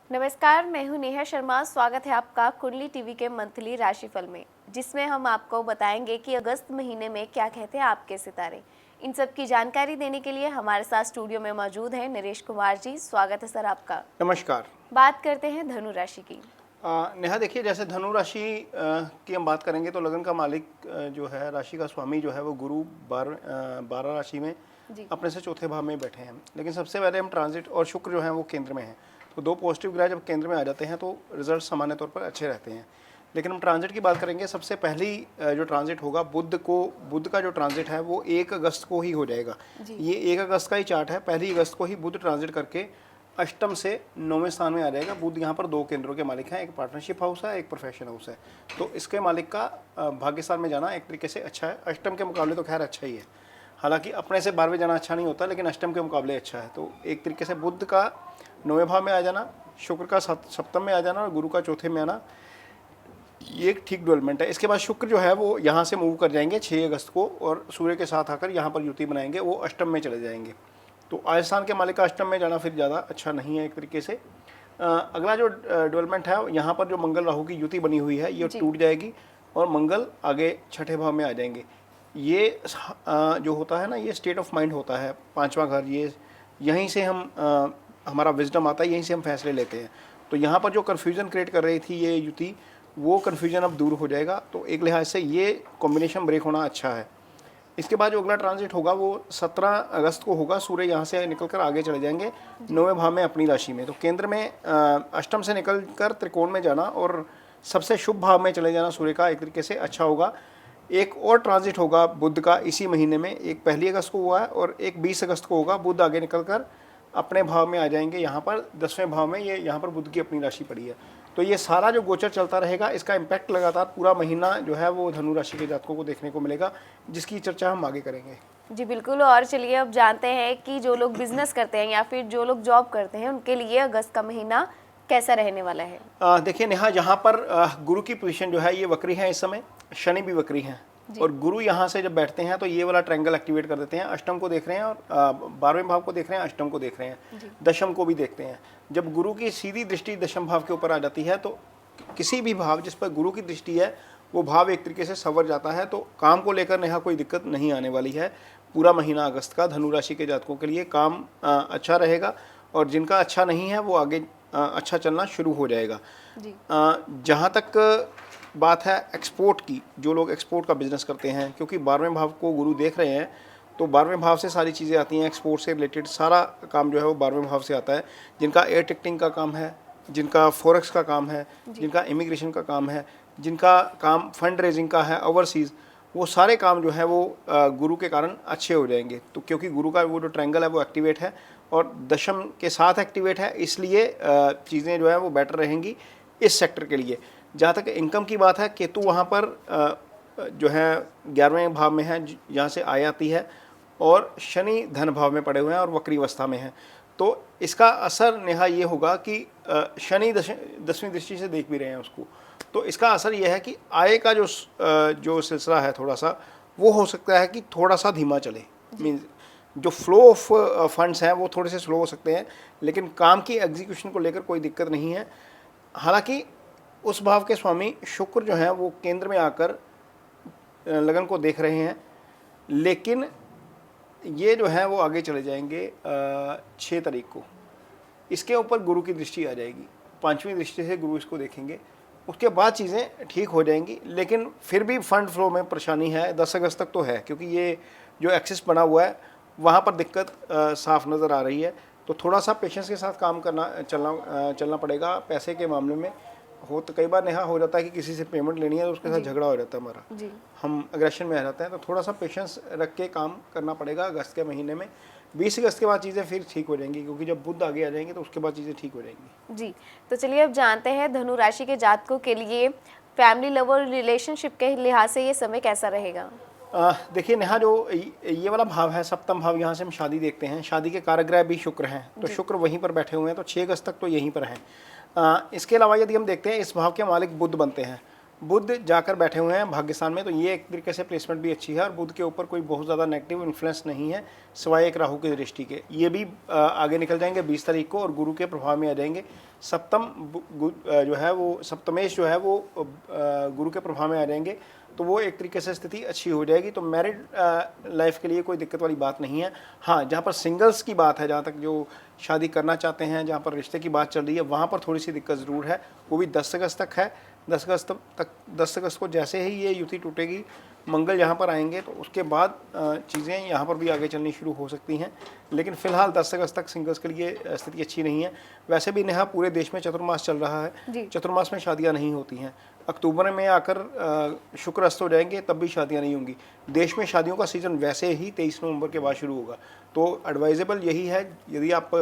नमस्कार, मैं हूं नेहा शर्मा। स्वागत है आपका कुंडली टीवी के मंथली राशिफल में, जिसमें हम आपको बताएंगे कि अगस्त महीने में क्या कहते हैं आपके सितारे। इन सब की जानकारी देने के लिए हमारे साथ स्टूडियो में मौजूद हैं नरेश कुमार जी। स्वागत है सर आपका। नमस्कार। बात करते हैं धनु राशि की। नेहा देखिए, जैसे धनु राशि की हम बात करेंगे तो लगन का मालिक जो है, राशि का स्वामी जो है वो गुरु 12 राशि में जी अपने से चौथे भाव में बैठे हैं। लेकिन सबसे पहले हम ट्रांजिट और शुक्र जो है वो केंद्र में है, तो दो पॉजिटिव ग्रह जब केंद्र में आ जाते हैं तो रिजल्ट सामान्य तौर पर अच्छे रहते हैं। लेकिन हम ट्रांजिट की बात करेंगे, सबसे पहली जो ट्रांजिट होगा बुध का जो ट्रांजिट है वो 1 अगस्त को ही हो जाएगा। ये 1 अगस्त का ही चार्ट है। 1 अगस्त को ही बुध ट्रांजिट करके अष्टम से 9वें स्थान में आ जाएगा। बुध यहाँ पर 2 केंद्रों के मालिक हैं, एक पार्टनरशिप हाउस है, एक प्रोफेशन हाउस है। तो इसके मालिक का भाग्य स्थान में जाना एक तरीके से अच्छा है। अष्टम के मुकाबले तो खैर अच्छा ही है, हालांकि अपने से 12वें जाना अच्छा नहीं होता, लेकिन अष्टम के मुकाबले अच्छा है। तो एक तरीके से बुध का 9वें भाव में आ जाना, शुक्र का सप्तम में आ जाना और गुरु का चौथे में आना, ये एक ठीक डेवलपमेंट है। इसके बाद शुक्र जो है वो यहाँ से मूव कर जाएंगे 6 अगस्त को और सूर्य के साथ आकर यहाँ पर युति बनाएंगे, वो अष्टम में चले जाएंगे। तो आयस्थान के मालिक का अष्टम में जाना फिर ज़्यादा अच्छा नहीं है एक तरीके से। अगला जो डेवलपमेंट है, यहाँ पर जो मंगल राहु की युति बनी हुई है ये टूट जाएगी और मंगल आगे छठे भाव में आ जाएंगे। ये जो होता है ना, ये स्टेट ऑफ माइंड होता है, 5वां घर, ये यहीं से हम हमारा विजडम आता है, यहीं से हम फैसले लेते हैं। तो यहाँ पर जो कन्फ्यूजन क्रिएट कर रही थी ये युति, वो कन्फ्यूजन अब दूर हो जाएगा। तो एक लिहाज से ये कॉम्बिनेशन ब्रेक होना अच्छा है। इसके बाद जो अगला ट्रांजिट होगा वो 17 अगस्त को होगा। सूर्य यहाँ से निकलकर आगे चले जाएंगे 9वें भाव में अपनी राशि में। तो केंद्र में अष्टम से निकलकर त्रिकोण में जाना और सबसे शुभ भाव में चले जाना सूर्य का एक तरीके से अच्छा होगा। एक और ट्रांजिट होगा बुध का इसी महीने में, एक 1 अगस्त को हुआ है और एक 20 अगस्त को होगा। बुध आगे निकलकर अपने भाव में आ जाएंगे, यहाँ पर 10वें भाव में। ये यहाँ पर बुध की अपनी राशि पड़ी है। तो ये सारा जो गोचर चलता रहेगा, इसका इम्पैक्ट लगातार पूरा महीना जो है वो धनु राशि के जातकों को देखने को मिलेगा, जिसकी चर्चा हम आगे करेंगे। जी बिल्कुल। और चलिए अब जानते हैं कि जो लोग बिजनेस करते हैं या फिर जो लोग जॉब करते हैं, उनके लिए अगस्त का महीना कैसा रहने वाला है। देखिए नेहा, यहाँ पर गुरु की पोजीशन जो है ये वक्री है इस समय, शनि भी वक्री है और गुरु यहाँ से जब बैठते हैं तो ये वाला ट्रायंगल एक्टिवेट कर देते हैं। अष्टम को देख रहे हैं और 12वें भाव को देख रहे हैं, अष्टम को देख रहे हैं, दशम को भी देखते हैं। जब गुरु की सीधी दृष्टि दशम भाव के ऊपर आ जाती है तो किसी भी भाव जिस पर गुरु की दृष्टि है वो भाव एक तरीके से संवर जाता है। तो काम को लेकर नेहा कोई दिक्कत नहीं आने वाली है। पूरा महीना अगस्त का धनु राशि के जातकों के लिए काम अच्छा रहेगा और जिनका अच्छा नहीं है वो आगे अच्छा चलना शुरू हो जाएगा। जहाँ तक बात है एक्सपोर्ट की, जो लोग एक्सपोर्ट का बिजनेस करते हैं, क्योंकि 12वें भाव को गुरु देख रहे हैं तो 12वें भाव से सारी चीज़ें आती हैं। एक्सपोर्ट से रिलेटेड सारा काम जो है वो 12वें भाव से आता है। जिनका एयर टिकटिंग का काम है, जिनका फॉरेक्स का काम है, जिनका इमिग्रेशन का काम है, जिनका काम फंड रेजिंग का है ओवरसीज़, वो सारे काम जो है वो गुरु के कारण अच्छे हो जाएंगे। तो क्योंकि गुरु का वो जो ट्रायंगल है वो एक्टिवेट है और दशम के साथ एक्टिवेट है, इसलिए चीज़ें जो है वो बेटर रहेंगी इस सेक्टर के लिए। जहाँ तक इनकम की बात है, केतु वहाँ पर जो है 11वें भाव में है, यहाँ से आ जाती है और शनि धन भाव में पड़े हुए हैं और वक्री अवस्था में है। तो इसका असर नेहा ये होगा कि शनि 10वीं दृष्टि से देख भी रहे हैं उसको, तो इसका असर यह है कि आय का जो सिलसिला है थोड़ा सा वो हो सकता है कि थोड़ा सा धीमा चले। मीन्स जो फ्लो ऑफ फंड्स हैं वो थोड़े से स्लो हो सकते हैं, लेकिन काम की एग्जीक्यूशन को लेकर कोई दिक्कत नहीं है। हालांकि उस भाव के स्वामी शुक्र जो हैं वो केंद्र में आकर लगन को देख रहे हैं, लेकिन ये जो है वो आगे चले जाएंगे 6 तारीख को। इसके ऊपर गुरु की दृष्टि आ जाएगी, 5वीं दृष्टि से गुरु इसको देखेंगे। उसके बाद चीज़ें ठीक हो जाएंगी, लेकिन फिर भी फंड फ्लो में परेशानी है। 10 अगस्त तक तो है, क्योंकि ये जो एक्सेस बना हुआ है वहाँ पर दिक्कत साफ नज़र आ रही है। तो थोड़ा सा पेशेंस के साथ काम चलना पड़ेगा। पैसे के मामले में तो कई बार नेहा हो जाता है कि किसी से पेमेंट लेनी है तो उसके साथ झगड़ा हो जाता है हमारा, हम एग्रेशन में आ जाते हैं। तो थोड़ा सा पेशेंस रख के काम करना पड़ेगा अगस्त के महीने में। 20 अगस्त के बाद चीज़ें फिर ठीक हो जाएंगी, क्योंकि जब बुध आगे आ जाएंगे तो उसके बाद चीज़ें ठीक हो जाएंगी। जी, तो चलिए अब जानते हैं धनु राशि के जातकों के लिए फैमिली लव और रिलेशनशिप के लिहाज से ये समय कैसा रहेगा। देखिए नेहा, जो ये वाला भाव है सप्तम भाव, यहाँ से हम शादी देखते हैं। शादी के कारग्रह भी शुक्र हैं, तो शुक्र वहीं पर बैठे हुए हैं, तो 6 अगस्त तक तो यहीं पर हैं। इसके अलावा यदि हम देखते हैं इस भाव के मालिक बुध बनते हैं, बुध जाकर बैठे हुए हैं भाग्यस्थान में, तो ये एक तरीके से प्लेसमेंट भी अच्छी है और बुध के ऊपर कोई बहुत ज़्यादा नेगेटिव इन्फ्लुएंस नहीं है सिवाय एक राहु की दृष्टि के। ये भी आगे निकल जाएंगे 20 तारीख को और गुरु के प्रभाव में आ जाएंगे। सप्तम जो है वो सप्तमेश जो है वो गुरु के प्रभाव में आ जाएंगे, तो वो एक तरीके से स्थिति अच्छी हो जाएगी। तो मैरिड लाइफ के लिए कोई दिक्कत वाली बात नहीं है। हाँ, जहाँ पर सिंगल्स की बात है, जहाँ तक जो शादी करना चाहते हैं, जहाँ पर रिश्ते की बात चल रही है, वहाँ पर थोड़ी सी दिक्कत ज़रूर है। वो भी 10 अगस्त तक है। 10 अगस्त को जैसे ही ये युति टूटेगी, मंगल यहाँ पर आएंगे, तो उसके बाद चीज़ें यहाँ पर भी आगे चलनी शुरू हो सकती हैं। लेकिन फ़िलहाल 10 अगस्त तक सिंगल्स के लिए स्थिति अच्छी नहीं है। वैसे भी नेहा पूरे देश में चतुर्मास चल रहा है, चतुर्मास में शादियाँ नहीं होती हैं। अक्टूबर में आकर शुक्र अस्त हो जाएंगे, तब भी शादियाँ नहीं होंगी। देश में शादियों का सीज़न वैसे ही 23 नवंबर के बाद शुरू होगा। तो एडवाइजेबल यही है, यदि आप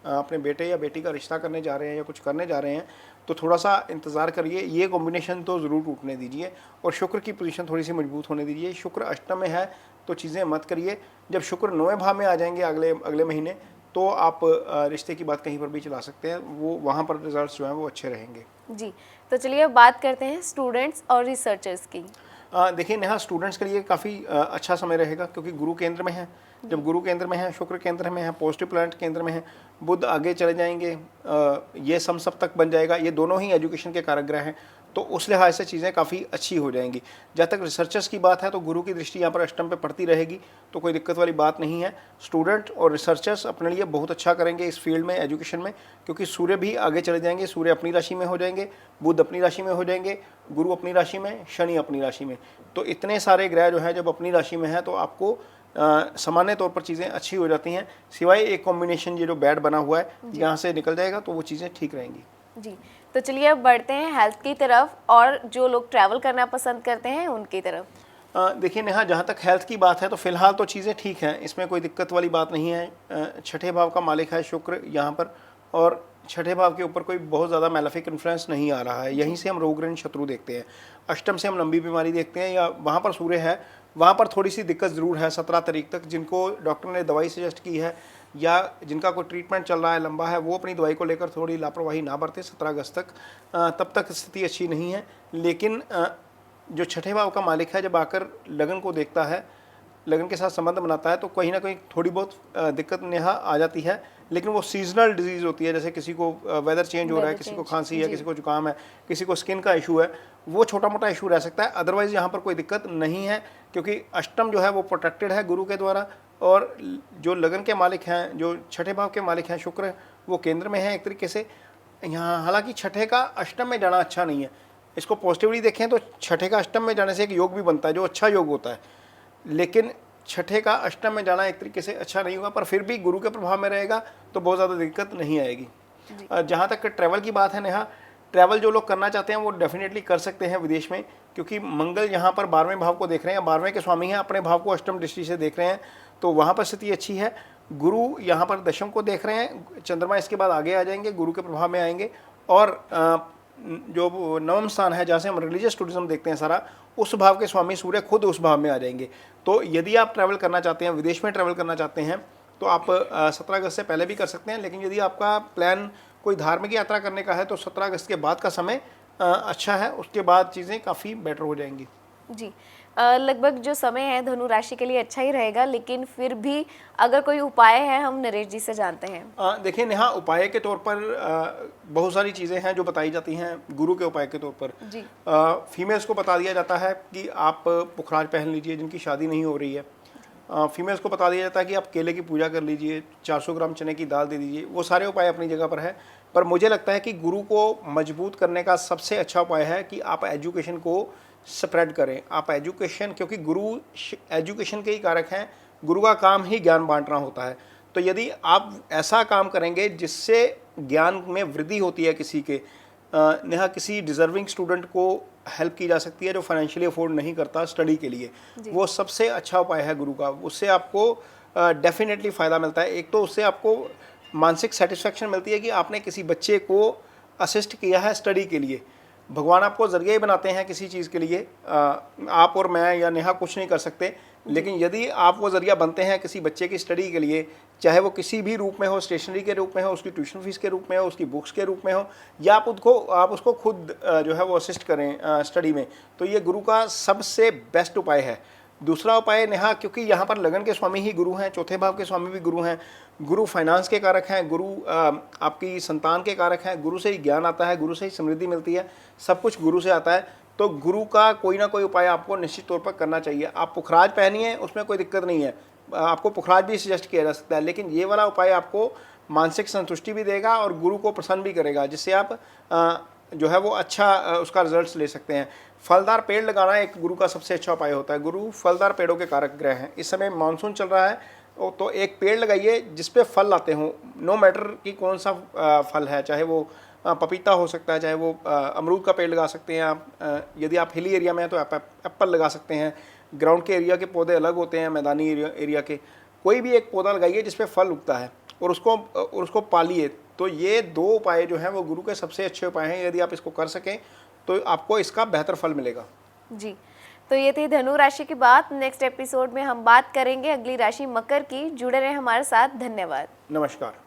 अपने बेटे या बेटी का रिश्ता करने जा रहे हैं या कुछ करने जा रहे हैं, तो थोड़ा सा इंतज़ार करिए। ये कॉम्बिनेशन तो ज़रूर टूटने दीजिए और शुक्र की पोजीशन थोड़ी सी मजबूत होने दीजिए। शुक्र अष्टम में है तो चीज़ें मत करिए। जब शुक्र 9वें भाव में आ जाएंगे अगले महीने, तो आप रिश्ते की बात कहीं पर भी चला सकते हैं, वो वहाँ पर रिजल्ट्स जो हैं वो अच्छे रहेंगे। जी, तो चलिए अब बात करते हैं स्टूडेंट्स और रिसर्चर्स की। देखिए नेहा, स्टूडेंट्स के लिए काफ़ी अच्छा समय रहेगा, क्योंकि गुरु केंद्र में है। जब गुरु केंद्र में है, शुक्र केंद्र में है, पॉजिटिव प्लैनेट केंद्र में है, बुध आगे चले जाएंगे, ये सब तक बन जाएगा। ये दोनों ही एजुकेशन के कारक ग्रह हैं, तो उस लिहाज से चीज़ें काफ़ी अच्छी हो जाएंगी। जहाँ तक रिसर्चर्स की बात है, तो गुरु की दृष्टि यहाँ पर अष्टम पे पड़ती रहेगी, तो कोई दिक्कत वाली बात नहीं है। स्टूडेंट और रिसर्चर्स अपने लिए बहुत अच्छा करेंगे इस फील्ड में, एजुकेशन में, क्योंकि सूर्य भी आगे चले जाएंगे। सूर्य अपनी राशि में हो जाएंगे, बुध अपनी राशि में हो जाएंगे, गुरु अपनी राशि में, शनि अपनी राशि में। तो इतने सारे ग्रह जो हैं जब अपनी राशि में है, तो आपको सामान्य तौर पर चीज़ें अच्छी हो जाती हैं, सिवाय एक कॉम्बिनेशन ये जो बैड बना हुआ है, यहाँ से निकल जाएगा तो वो चीज़ें ठीक रहेंगी। जी, तो चलिए अब बढ़ते हैं हेल्थ की तरफ और जो लोग ट्रैवल करना पसंद करते हैं उनकी तरफ। देखिए नेहा, जहाँ तक हेल्थ की बात है तो फिलहाल तो चीज़ें ठीक हैं, इसमें कोई दिक्कत वाली बात नहीं है। छठे भाव का मालिक है शुक्र यहाँ पर, और छठे भाव के ऊपर कोई बहुत ज़्यादा मैलेफिक इन्फ्लुएंस नहीं आ रहा है। यहीं से हम रोग ऋण शत्रु देखते हैं। अष्टम से हम लंबी बीमारी देखते हैं, या वहाँ पर सूर्य है, वहाँ पर थोड़ी सी दिक्कत ज़रूर है 17 तारीख तक। जिनको डॉक्टर ने दवाई सजेस्ट की है या जिनका कोई ट्रीटमेंट चल रहा है लंबा है, वो अपनी दवाई को लेकर थोड़ी लापरवाही ना बरतें 17 अगस्त तक। तब तक स्थिति अच्छी नहीं है। लेकिन जो छठे भाव का मालिक है, जब आकर लगन को देखता है, लगन के साथ संबंध बनाता है, तो कहीं ना कहीं थोड़ी बहुत दिक्कत नेहा आ जाती है। लेकिन वो सीजनल डिजीज़ होती है, जैसे किसी को वेदर चेंज हो रहा है, किसी को खांसी है, किसी को जुकाम है, किसी को स्किन का इशू है, वो छोटा मोटा इशू रह सकता है। अदरवाइज़ यहाँ पर कोई दिक्कत नहीं है, क्योंकि अष्टम जो है वो प्रोटेक्टेड है गुरु के द्वारा, और जो लगन के मालिक हैं, जो छठे भाव के मालिक हैं शुक्र, वो केंद्र में है एक तरीके से। यहाँ हालांकि छठे का अष्टम में जाना अच्छा नहीं है। इसको पॉजिटिवली देखें तो छठे का अष्टम में जाने से एक योग भी बनता है, जो अच्छा योग होता है। लेकिन छठे का अष्टम में जाना एक तरीके से अच्छा नहीं होगा, पर फिर भी गुरु के प्रभाव में रहेगा तो बहुत ज़्यादा दिक्कत नहीं आएगी। जहाँ तक ट्रैवल की बात है नेहा, ट्रैवल जो लोग करना चाहते हैं वो डेफिनेटली कर सकते हैं विदेश में, क्योंकि मंगल यहाँ पर 12वें भाव को देख रहे हैं, 12वें के स्वामी हैं, अपने भाव को अष्टम दृष्टि से देख रहे हैं, तो वहाँ पर स्थिति अच्छी है। गुरु यहाँ पर दशम को देख रहे हैं, चंद्रमा इसके बाद आगे आ जाएंगे, गुरु के प्रभाव में आएंगे। और जो नवम स्थान है, जहाँ से हम रिलीजियस टूरिज्म देखते हैं सारा, उस भाव के स्वामी सूर्य खुद उस भाव में आ जाएंगे। तो यदि आप ट्रैवल करना चाहते हैं, विदेश में ट्रैवल करना चाहते हैं, तो आप 17 अगस्त से पहले भी कर सकते हैं। लेकिन यदि आपका प्लान कोई धार्मिक यात्रा करने का है, तो 17 अगस्त के बाद का समय अच्छा है, उसके बाद चीज़ें काफ़ी बेटर हो जाएंगी। जी, लगभग जो समय है धनु राशि के लिए अच्छा ही रहेगा, लेकिन फिर भी अगर कोई उपाय है, हम नरेश जी से जानते हैं। देखिए नेहा, उपाय के तौर पर बहुत सारी चीज़ें हैं जो बताई जाती हैं गुरु के उपाय के तौर पर। जी, फीमेल्स को बता दिया जाता है कि आप पुखराज पहन लीजिए, जिनकी शादी नहीं हो रही है। फीमेल्स को बता दिया जाता है कि आप केले की पूजा कर लीजिए, 400 ग्राम चने की दाल दे दीजिए। वो सारे उपाय अपनी जगह पर है, पर मुझे लगता है कि गुरु को मजबूत करने का सबसे अच्छा उपाय है कि आप एजुकेशन को स्प्रेड करें। आप एजुकेशन, क्योंकि गुरु एजुकेशन के ही कारक हैं, गुरु का काम ही ज्ञान बांटना होता है। तो यदि आप ऐसा काम करेंगे जिससे ज्ञान में वृद्धि होती है, किसी के नेहा किसी डिजर्विंग स्टूडेंट को हेल्प की जा सकती है जो फाइनेंशियली अफोर्ड नहीं करता स्टडी के लिए, वो सबसे अच्छा उपाय है गुरु का। उससे आपको डेफिनेटली फ़ायदा मिलता है। एक तो उससे आपको मानसिक सेटिस्फेक्शन मिलती है कि आपने किसी बच्चे को असिस्ट किया है स्टडी के लिए। भगवान आपको जरिए ही बनाते हैं किसी चीज़ के लिए। आप और मैं या नेहा कुछ नहीं कर सकते, लेकिन यदि आप वो जरिया बनते हैं किसी बच्चे की स्टडी के लिए, चाहे वो किसी भी रूप में हो, स्टेशनरी के रूप में हो, उसकी ट्यूशन फीस के रूप में हो, उसकी बुक्स के रूप में हो, या आप उसको खुद जो है वो असिस्ट करें स्टडी में, तो ये गुरु का सबसे बेस्ट उपाय है। दूसरा उपाय नेहा, क्योंकि यहाँ पर लगन के स्वामी ही गुरु हैं, चौथे भाव के स्वामी भी गुरु हैं, गुरु फाइनेंस के कारक हैं, गुरु आपकी संतान के कारक हैं, गुरु से ही ज्ञान आता है, गुरु से ही समृद्धि मिलती है, सब कुछ गुरु से आता है। तो गुरु का कोई ना कोई उपाय आपको निश्चित तौर पर करना चाहिए। आप पुखराज पहनिए, उसमें कोई दिक्कत नहीं है, आपको पुखराज भी सजेस्ट किया जा सकता है, लेकिन ये वाला उपाय आपको मानसिक संतुष्टि भी देगा और गुरु को प्रसन्न भी करेगा, जिससे आप जो है वो अच्छा उसका रिजल्ट्स ले सकते हैं। फलदार पेड़ लगाना एक गुरु का सबसे अच्छा उपाय होता है। गुरु फलदार पेड़ों के कारक ग्रह हैं। इस समय मानसून चल रहा है, तो एक पेड़ लगाइए जिस पे फल आते हों, नो मैटर कि कौन सा फल है, चाहे वो पपीता हो सकता है, चाहे वो अमरूद का पेड़ लगा सकते हैं आप। यदि आप हिली एरिया में हैं तो आप एप्पल लगा सकते हैं। ग्राउंड के एरिया के पौधे अलग होते हैं, मैदानी एरिया के। कोई भी एक पौधा लगाइए जिस पे फल उगता है और उसको पालिए। तो ये दो उपाय जो हैं वो गुरु के सबसे अच्छे उपाय हैं। यदि आप इसको कर सकें तो आपको इसका बेहतर फल मिलेगा। जी, तो ये थी धनु राशि की बात। नेक्स्ट एपिसोड में हम बात करेंगे अगली राशि मकर की। जुड़े रहे हमारे साथ। धन्यवाद। नमस्कार।